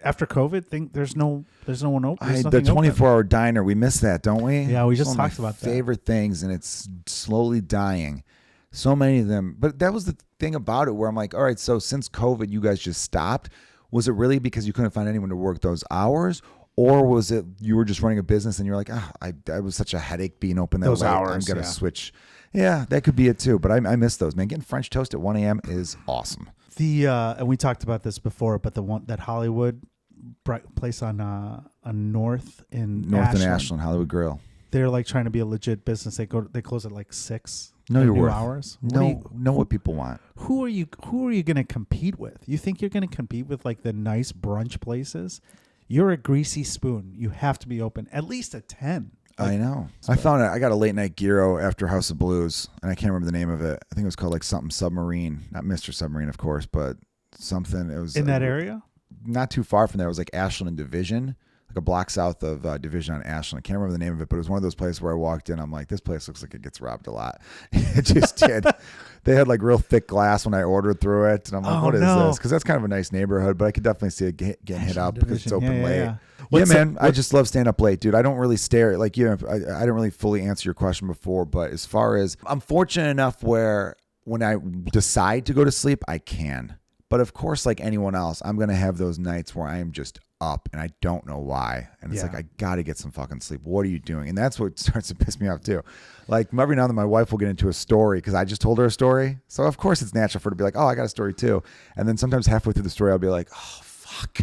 after COVID, there's no one open. The 24-hour diner, we miss that, don't we? Yeah, we just One talked of my about that. favorite things, and it's slowly dying. So many of them. But that was the thing about it where I'm like, all right, so since COVID, you guys just stopped. Was it really because you couldn't find anyone to work those hours? Or was it you were just running a business and you're like, I was such a headache being open that those late. hours, I'm going to switch. Yeah, that could be it too. But I miss those, man. Getting French toast at 1 a.m. is awesome. And we talked about this before, but that Hollywood place on North in Ashland, Hollywood Grill. They're like trying to be a legit business. They close at like 6. No, you're worth hours. Know what people want. Who are you going to compete with? You think you're going to compete with like the nice brunch places? You're a greasy spoon. You have to be open at least at 10. I know. I got a late night gyro after House of Blues, and I can't remember the name of it. I think it was called like something Submarine, not Mr. Submarine, of course, but something. It was in that area, not too far from there. It was like Ashland and Division, like a block south of Division on Ashland. I can't remember the name of it, but it was one of those places where I walked in. I'm like, this place looks like it gets robbed a lot. It just did. They had like real thick glass when I ordered through it, and I'm like, what is this? Because that's kind of a nice neighborhood, but I could definitely see it getting hit up because it's open late. Yeah, man. I just love staying up late, dude. I don't really stare like I didn't really fully answer your question before, but as far as I'm fortunate enough where when I decide to go to sleep, I can. But of course, like anyone else, I'm gonna have those nights where I am just up and I don't know why. And it's Yeah. like, I got to get some fucking sleep. What are you doing? And that's what starts to piss me off too. Like every now and then my wife will get into a story because I just told her a story. So of course it's natural for her to be like, oh, I got a story too. And then sometimes halfway through the story, I'll be like, oh, fuck.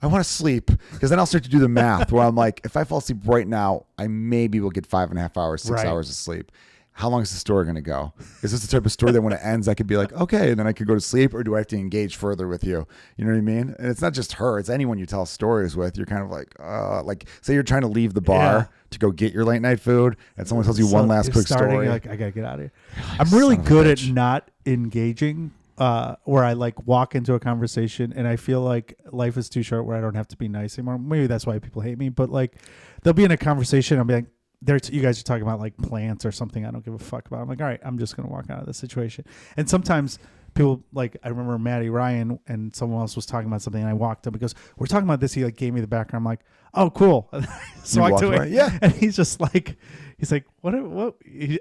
I want to sleep. Because then I'll start to do the math where I'm like, if I fall asleep right now, I maybe will get 5.5 hours, 6 hours of sleep. How long is the story going to go? Is this the type of story that when it ends, I could be like, okay, and then I could go to sleep, or do I have to engage further with you? You know what I mean? And it's not just her. It's anyone you tell stories with. You're kind of like say you're trying to leave the bar to go get your late night food, and someone tells you one last quick story. Like, I got to get out of here. I'm really good at not engaging where I like walk into a conversation and I feel like life is too short where I don't have to be nice anymore. Maybe that's why people hate me, but like they'll be in a conversation. I'll be like, you guys are talking about like plants or something I don't give a fuck about. I'm like, all right, I'm just going to walk out of this situation. And sometimes people like, I remember Maddie Ryan and someone else was talking about something and I walked up because we're talking about this. He like gave me the background. I'm like, oh, cool. So I do it. Yeah. And he's just like, what?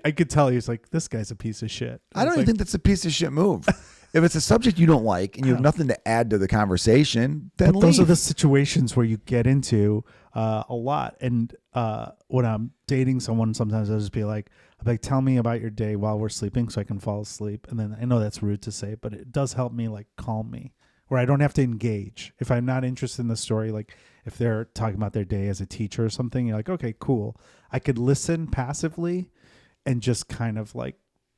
I could tell he's like, this guy's a piece of shit. I don't even think that's a piece of shit move. If it's a subject you don't like and you have nothing to add to the conversation, then but those are the situations where you get into a lot. And when I'm dating someone, sometimes I'll just be like, tell me about your day while we're sleeping so I can fall asleep. And then I know that's rude to say, but it does help me like calm me where I don't have to engage. If I'm not interested in the story, like if they're talking about their day as a teacher or something, you're like, okay, cool. I could listen passively and just kind of like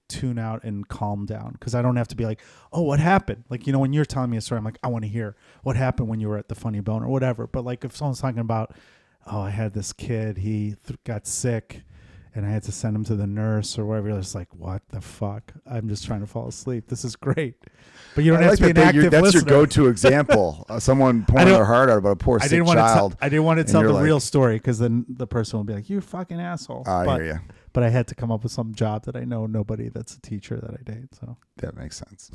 tune out and calm down because I don't have to be like, oh, what happened? Like, you know, when you're telling me a story, I'm like, I want to hear what happened when you were at the Funny Bone or whatever. But like if someone's talking about, oh, I had this kid, he got sick and I had to send him to the nurse or wherever, it's like, what the fuck? I'm just trying to fall asleep. This is great. But you don't have to be an active that's listener. your go-to example. Someone pouring their heart out about a poor sick child. I didn't want to tell the real story because then the person will be like, you fucking asshole. I hear you. But I had to come up with some job that I know nobody that's a teacher that I date. So that makes sense.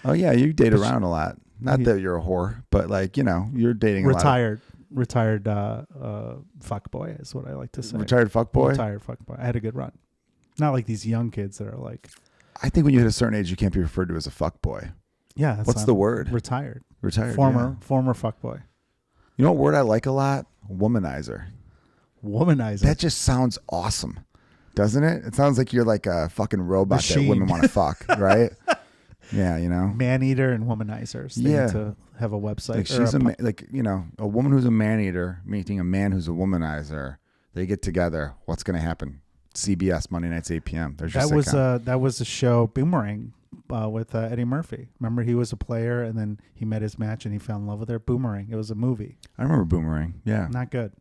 Oh yeah, you date around a lot. Not that you're a whore, but like, you know, you're dating a lot. Retired fuck boy is what I like to say. Retired fuck boy? Retired fuck boy. I had a good run. Not like these young kids that are like. I think when you hit a certain age, you can't be referred to as a fuck boy. Yeah. That's What's the word? Retired. Retired. Former fuck boy. You know what word I like a lot? Womanizer. Womanizer. That just sounds awesome. Doesn't it? It sounds like you're like a fucking robot machine that women want to fuck, right? Yeah, you know. Man-eater and womanizers. They need to have a website. Like she's a woman who's a man-eater meeting a man who's a womanizer. They get together. What's going to happen? CBS Monday nights 8 p.m. There's your sitcom. That was a show Boomerang with Eddie Murphy. Remember, he was a player and then he met his match and he fell in love with her. Boomerang. It was a movie. I remember Boomerang. Yeah. Not good.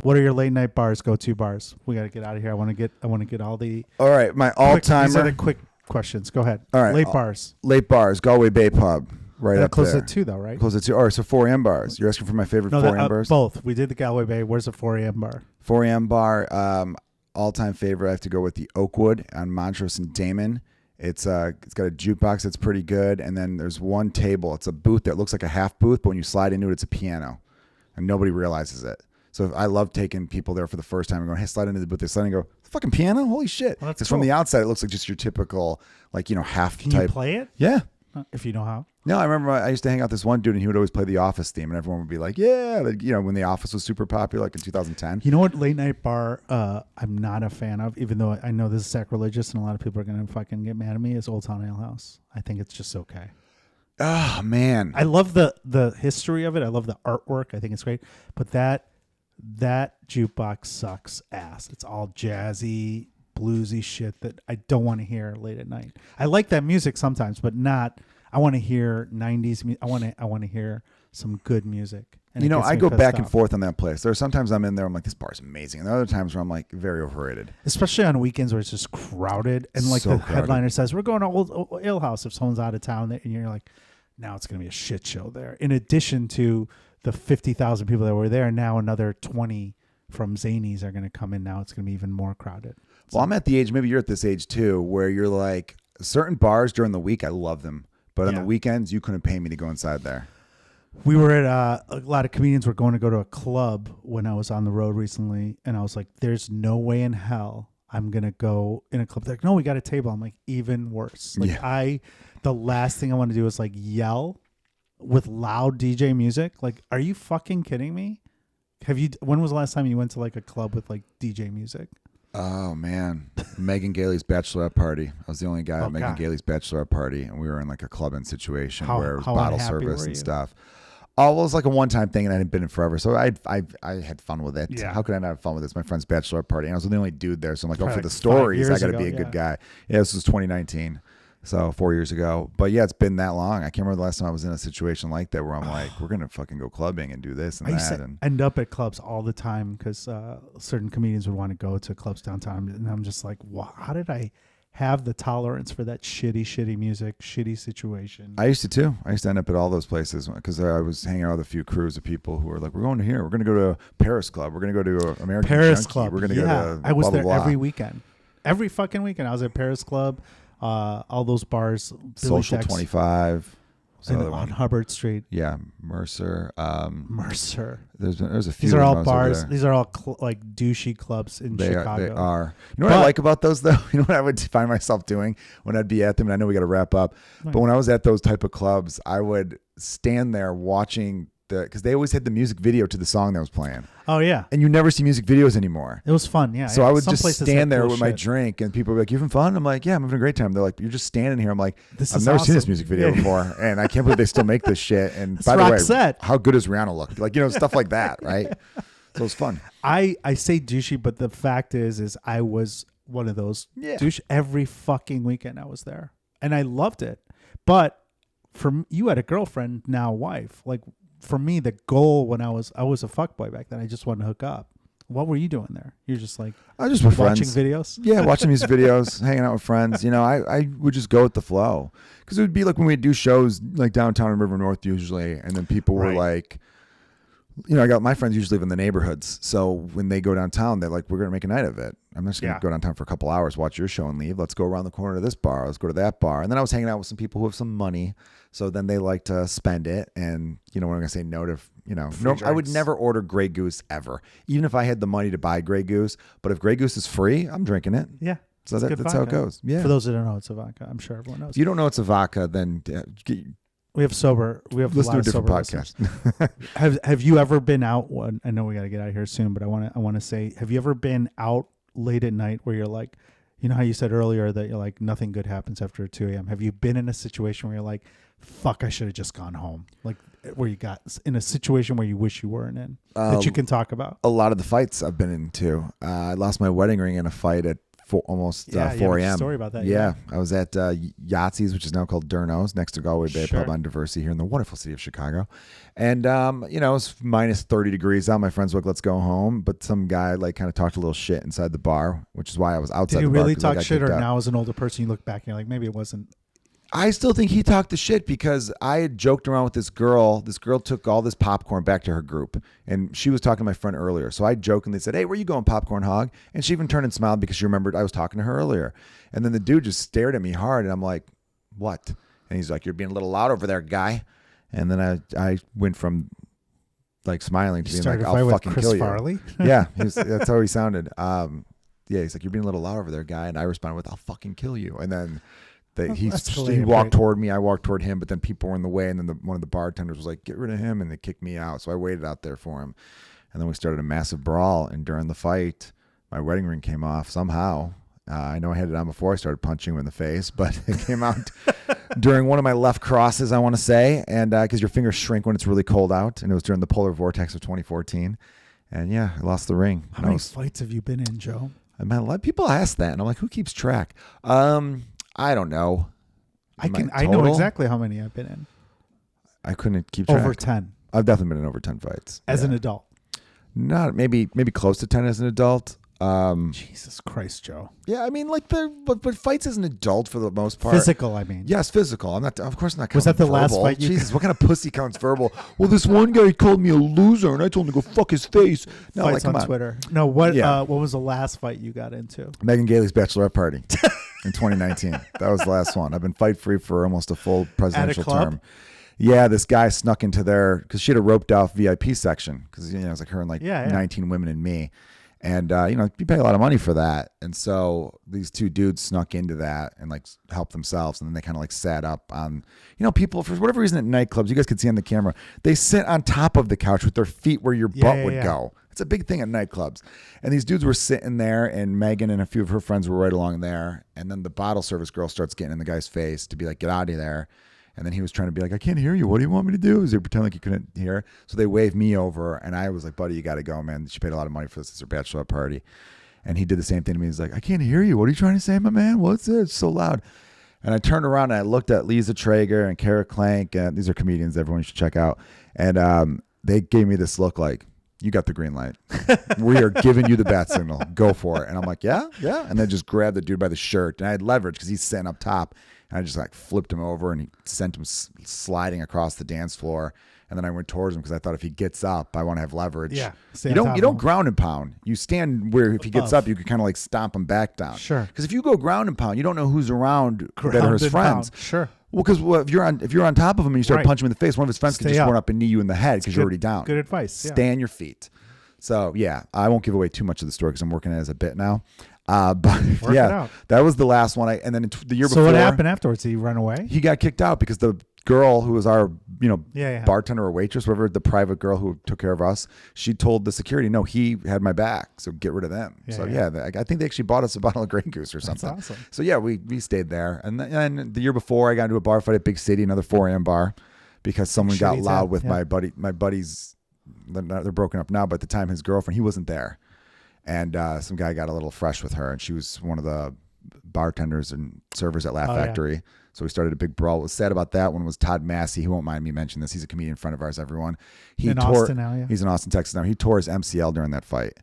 What are your late night bars? Go-to bars. We got to get out of here. I want to get all the. All right, my all-timer. These are the quick questions. Go ahead. All right, late bars. Late bars. Galway Bay Pub. Right up close there. at 2 though, right? Close at 2. All right, so 4 a.m. bars. You're asking for my favorite 4 a.m. bars? Both. We did the Galway Bay. Where's the 4 a.m. bar? 4 a.m. bar. All-time favorite. I have to go with the Oakwood on Montrose and Damon. It's got a jukebox that's pretty good, and then there's one table. It's a booth that looks like a half booth, but when you slide into it, it's a piano, and nobody realizes it. So I love taking people there for the first time and going, hey, slide into the booth. They slide and go, fucking piano? Holy shit. Well, Because from the outside, it looks like just your typical, like, you know, half Can type. you play it? Yeah. If you know how. No, I remember I used to hang out with this one dude, and he would always play the Office theme, and everyone would be like, yeah. Like, you know, when the Office was super popular, like in 2010. You know what late night bar I'm not a fan of, even though I know this is sacrilegious and a lot of people are going to fucking get mad at me, is Old Town Ale House. I think it's just okay. Oh, man. I love the history of it. I love the artwork. I think it's great. But that jukebox sucks ass. It's all jazzy, bluesy shit that I don't want to hear late at night. I like that music sometimes, but not. I want to hear 90s music. I want to hear some good music. And you know, I go back and forth on that place. There are sometimes I'm in there, I'm like, this bar is amazing. And there are other times where I'm like, very overrated. Especially on weekends where it's just crowded. And like the headliner says, we're going to Old Ale House if someone's out of town. And you're like, now it's going to be a shit show there. In addition to the 50,000 people that were there, now another 20 from Zanies are going to come in. Now it's going to be even more crowded. Well, I'm at the age, maybe you're at this age too, where you're like, certain bars during the week, I love them. But on the weekends, you couldn't pay me to go inside there. We were at a lot of comedians were going to go to a club when I was on the road recently. And I was like, there's no way in hell I'm going to go in a club. They're like, no, we got a table. I'm like, even worse. Like the last thing I want to do is like yell with loud DJ music. Like, are you fucking kidding me? When was the last time you went to like a club with like DJ music? Oh man, Megan Gailey's bachelorette party. I was the only guy at Megan God. Gailey's bachelorette party, and we were in like a clubbing situation where it was how bottle unhappy service were and you? stuff. Oh, well, it was like a one-time thing, and I hadn't been in forever, so I had fun with it. Yeah. How could I not have fun with this? My friend's bachelorette party, and I was the only dude there, so I'm like, oh, for Like the 5 stories, I years got to ago, be a good yeah. guy. Yeah, this was 2019, so 4 years ago. But yeah, it's been that long. I can't remember the last time I was in a situation like that where I'm like, we're gonna fucking go clubbing and do this and I used that. to And end up at clubs all the time because certain comedians would want to go to clubs downtown, and I'm just like, how did I have the tolerance for that shitty music, shitty situation? I used to too. I used to end up at all those places because I was hanging out with a few crews of people who were like, we're going to here. We're going to go to Paris Club. We're going to go to American Paris Junkie. Club. We're going to yeah. go to I was blah, blah, there blah. every weekend. Every fucking weekend. I was at Paris Club, all those bars. Billy Social Dex, 25. What's the and other on one? Hubbard Street. Yeah, Mercer. Mercer. There's a few. These are of all those over bars. there. These are all like douchey clubs in Chicago. They are. You know what I like about those though? You know what I would find myself doing when I'd be at them, and I know we got to wrap up, but when I was at those type of clubs, I would stand there watching because they always had the music video to the song that was playing. Oh yeah, And you never see music videos anymore. it was fun. Yeah. So I would Some just places had stand there cool with my shit. drink, and people were like, "You having fun?" I'm like, "Yeah, I'm having a great time." They're like, "You're just standing here." I'm like, This "I've is never seen this awesome. music video Yeah. before, and I can't believe they still make this shit." And It's by the way, Roxette. how good does Rihanna look? Like, stuff like that, right? So it's fun. I say douchey, but the fact is I was one of those douche every fucking weekend. I was there, and I loved it. But you had a girlfriend, now wife. Like for me, the goal when I was a fuckboy back then. I just wanted to hook up. What were you doing there? You're just like I was just with watching friends. videos. Yeah, watching music videos, hanging out with friends. I would just go with the flow because it would be like when we do shows like downtown in River North usually, and then people were Right. like, I got my friends usually live in the neighborhoods, so when they go downtown, they're like, "We're gonna make a night of it. I'm not just gonna Yeah. go downtown for a couple hours, watch your show, and leave. Let's go around the corner to this bar. Let's go to that bar." And then I was hanging out with some people who have some money, so then they like to spend it. And we're gonna say no to I would drinks. never order Grey Goose ever, even if I had the money to buy Grey Goose. But if Grey Goose is free, I'm drinking it. Yeah. So It's good that's how it vodka. goes. Yeah. For those that don't know, it's a vodka. I'm sure everyone knows. If you don't know it's a vodka, then We have listen to a different podcast. podcast. Have you ever been out? I know we got to get out of here soon, but I want to say, have you ever been out late at night where you're like, you know how you said earlier that you're like nothing good happens after 2 a.m. Have you been in a situation where you're like, fuck, I should have just gone home? Like where you got in a situation where you wish you weren't in that you can talk about? A lot of the fights I've been into. I lost my wedding ring in a fight at almost you have 4 a a.m. story about that. Yeah, I was at Yahtzee's, which is now called Durno's, next to Galway Bay Sure. Pub on Diversity here in the wonderful city of Chicago. And it was minus 30 degrees out. My friends were like, "Let's go home." But some guy like kind of talked a little shit inside the bar, which is why I was outside Did he the bar. really 'cause I talk got shit, or kicked out. now as an older person you look back and you're like, maybe it wasn't? I still think he talked the shit because I had joked around with this girl. This girl took all this popcorn back to her group, and she was talking to my friend earlier. So I jokingly said, "Hey, where you going, Popcorn Hog?" And she even turned and smiled because she remembered I was talking to her earlier. And then the dude just stared at me hard, and I'm like, "What?" And he's like, "You're being a little loud over there, guy." And then I went from like smiling to You being like, started a fight "I'll with fucking Chris kill you." Farley? Yeah, that's how he sounded. Yeah, he's like, "You're being a little loud over there, guy," and I responded with, "I'll fucking kill you." And then he hilarious. walked toward me, I walked toward him, but then people were in the way, and then one of the bartenders was like, "Get rid of him," and they kicked me out. So I waited out there for him, and then we started a massive brawl. And during the fight, my wedding ring came off somehow. I know I had it on before I started punching him in the face, but it came out during one of my left crosses, I want to say, and because your fingers shrink when it's really cold out, and it was during the polar vortex of 2014. And yeah, I lost the ring. How many fights have you been in, Joe? A lot of people ask that, and I'm like, who keeps track? I don't know. I know exactly how many I've been in. I couldn't keep track. Over 10 I've definitely been in over 10 fights. as an adult. Not maybe close to 10 as an adult. Jesus Christ, Joe. Yeah, I mean, like but fights as an adult for the most part. Physical, I mean. Yes, physical. I'm not. Of course, I'm not. Was that the last verbal. fight you- Jesus, what kind of pussy counts verbal? Well, this one guy called me a loser, and I told him to go fuck his face. No, Fights like, come on on. Twitter. No, what Yeah. what was the last fight you got into? Megan Gailey's bachelorette party in 2019. That was the last one. I've been fight free for almost a full presidential club? term. Yeah, this guy snuck into there because she had a roped off VIP section because it was like her and like Yeah. 19 women and me. And, you pay a lot of money for that. And so these two dudes snuck into that and like helped themselves. And then they kind of like sat up on, people for whatever reason at nightclubs, you guys could see on the camera, they sit on top of the couch with their feet where your butt would go. It's a big thing at nightclubs. And these dudes were sitting there, and Megan and a few of her friends were right along there. And then the bottle service girl starts getting in the guy's face to be like, get out of there. And then he was trying to be like, I can't hear you. What do you want me to do? Is he pretend like he couldn't hear? So they waved me over, and I was like, buddy, you got to go, man. She paid a lot of money for this. It's her bachelor party. And he did the same thing to me. He's like, I can't hear you. What are you trying to say, my man? What's it? It's so loud. And I turned around, and I looked at Lisa Traeger and Kara Clank. And these are comedians everyone should check out. And they gave me this look like, you got the green light. We are giving you the bat signal. Go for it. And I'm like, yeah. And then just grabbed the dude by the shirt. And I had leverage because he's sitting up top. And I just like flipped him over, and he sent him sliding across the dance floor. And then I went towards him because I thought if he gets up, I want to have leverage. Yeah. You don't ground and pound. You stand where if he gets up, you can kind of like stomp him back down. Sure. Because if you go ground and pound, you don't know who's around that are his friends. Pound. Sure. Well, because if you're on top of him and you start punching him in the face, one of his friends can just run up and knee you in the head because you're already down. Good advice. Stay on your feet. So yeah, I won't give away too much of the story because I'm working it as a bit now. But yeah, that was the last one. And then the year before. So what happened afterwards? Did he run away? He got kicked out because the girl who was our, bartender or waitress, whatever, the private girl who took care of us, she told the security, no, he had my back, so get rid of them. I think they actually bought us a bottle of Grey Goose or something. That's awesome. So yeah, we stayed there. And then the year before, I got into a bar fight at Big City, another 4 a.m. bar, because someone got loud with my buddy. My buddies, they're broken up now, but at the time, his girlfriend, he wasn't there. And some guy got a little fresh with her, and she was one of the bartenders and servers at Laugh Factory. So we started a big brawl. What was sad about that one was Todd Massey. He won't mind me mentioning this. He's a comedian friend of ours, everyone. He's in Austin Texas now. He tore his MCL during that fight.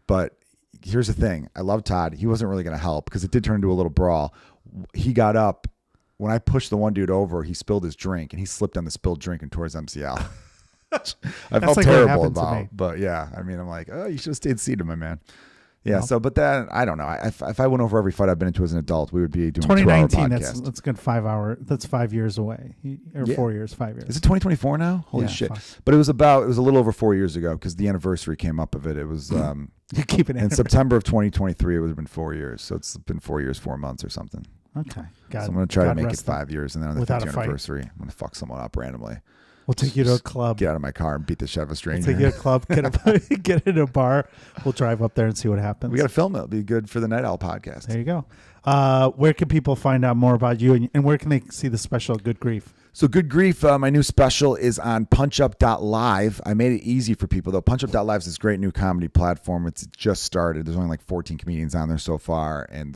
But here's the thing. I love Todd. He wasn't really going to help because it did turn into a little brawl. He got up. When I pushed the one dude over, he spilled his drink, and he slipped on the spilled drink and tore his MCL. I felt terrible about, but yeah, I mean, I'm like, oh, you should have stayed seated, my man. Yeah. So, but then I don't know. If I went over every fight I've been into as an adult, we would be doing 2019. That's good. 5 hour. That's 5 years away, or 4 years, 5 years. Is it 2024 now? Holy shit! 5. But it was a little over 4 years ago because the anniversary came up of it. It was you keep it in September of 2023. It would have been 4 years. So it's been 4 years, 4 months or something. Okay. So I'm gonna try to make it 5 years, and then on the 5th anniversary, I'm gonna fuck someone up randomly. We'll take you to a club. Get out of my car and beat the shit out of a stranger. We'll take you to a club, get in a bar. We'll drive up there and see what happens. We got to film it. It'll be good for the Night Owl podcast. There you go. Where can people find out more about you, and where can they see the special Good Grief? So Good Grief, my new special is on punchup.live. I made it easy for people, though. Punchup.live is this great new comedy platform. It's just started. There's only like 14 comedians on there so far, and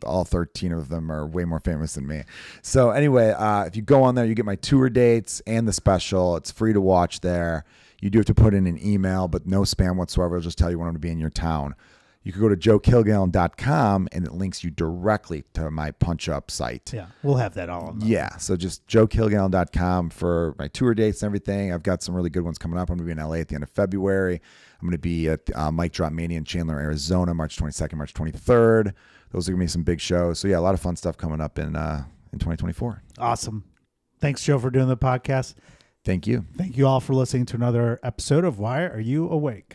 all 13 of them are way more famous than me. So anyway, if you go on there, you get my tour dates and the special. It's free to watch there. You do have to put in an email, but no spam whatsoever. It'll just tell you when I'm going to be in your town. You can go to joekilgallon.com, and it links you directly to my punch-up site. Yeah, we'll have that all on there. Yeah, so just joekilgallon.com for my tour dates and everything. I've got some really good ones coming up. I'm going to be in LA at the end of February. I'm going to be at Mike Drop Mania in Chandler, Arizona, March 22nd, March 23rd. Those are going to be some big shows. So, yeah, a lot of fun stuff coming up in 2024. Awesome. Thanks, Joe, for doing the podcast. Thank you. Thank you all for listening to another episode of Why Are You Awake?